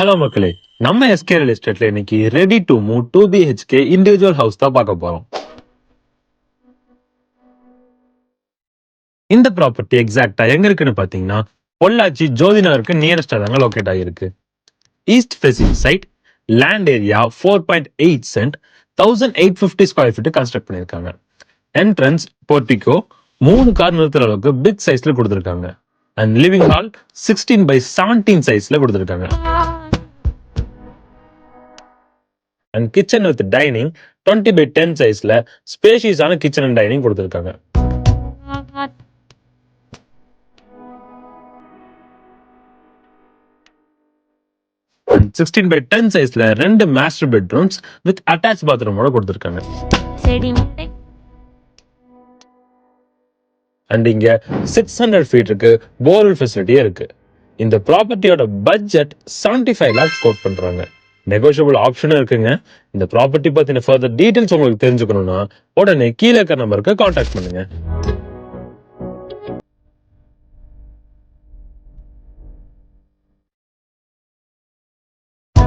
Hello மக்களே, நம்ம SK real எஸ்டேட்ல இன்னைக்கு ready to move 2 BHK individual house தான் பார்க்க போறோம். இந்த ப்ராப்பர்ட்டி எக்ஸாக்டா எங்க இருக்குன்னு பாத்தீங்கன்னா, பொள்ளாச்சி ஜோதி நகருக்கு நியரஸ்டா தாங்க லொகேட் ஆகிருக்கு. East facing side, land area 4.8 cent, 1850 square feet construct பண்ணிருக்காங்க. என்ட்ரன்ஸ், போர்டிகோ, 3 கார் நிறுத்துற அளவுக்கு பிக் சைஸ்ல கொடுத்திருக்காங்க. அண்ட் லிவிங் ஹால் 16x17 சைஸ்ல கொடுத்திருக்காங்க. And kitchen with dining 20x10 சைஸ்ல ஸ்பேஷியஸான கிச்சன் அண்ட் டைனிங் கொடுத்திருக்காங்க. அண்ட் 16x10 சைஸ்ல 2 மாஸ்டர் பெட்ரூம்ஸ் வித் அட்டாச் பாத்ரூமோட கொடுத்திருக்காங்க. அண்ட் இங்க 600 ஃபீட்டுக்கு போர்வெல் ஃபெசிலிட்டியே இருக்கு. இந்த ப்ராப்பர்ட்டியோட பட்ஜெட் 75 lakhs கோட் பண்றாங்க. நெகோஷியபிள் ஆப்ஷனும் இருக்குங்க. இந்த ப்ராப்பர்ட்டி பத்தின ஃபர்தர் டீடைல்ஸ் உங்களுக்கு தெரிஞ்சுக்கணும்னா உடனே கீழே இருக்க நம்பருக்கு கான்டாக்ட் பண்ணுங்க.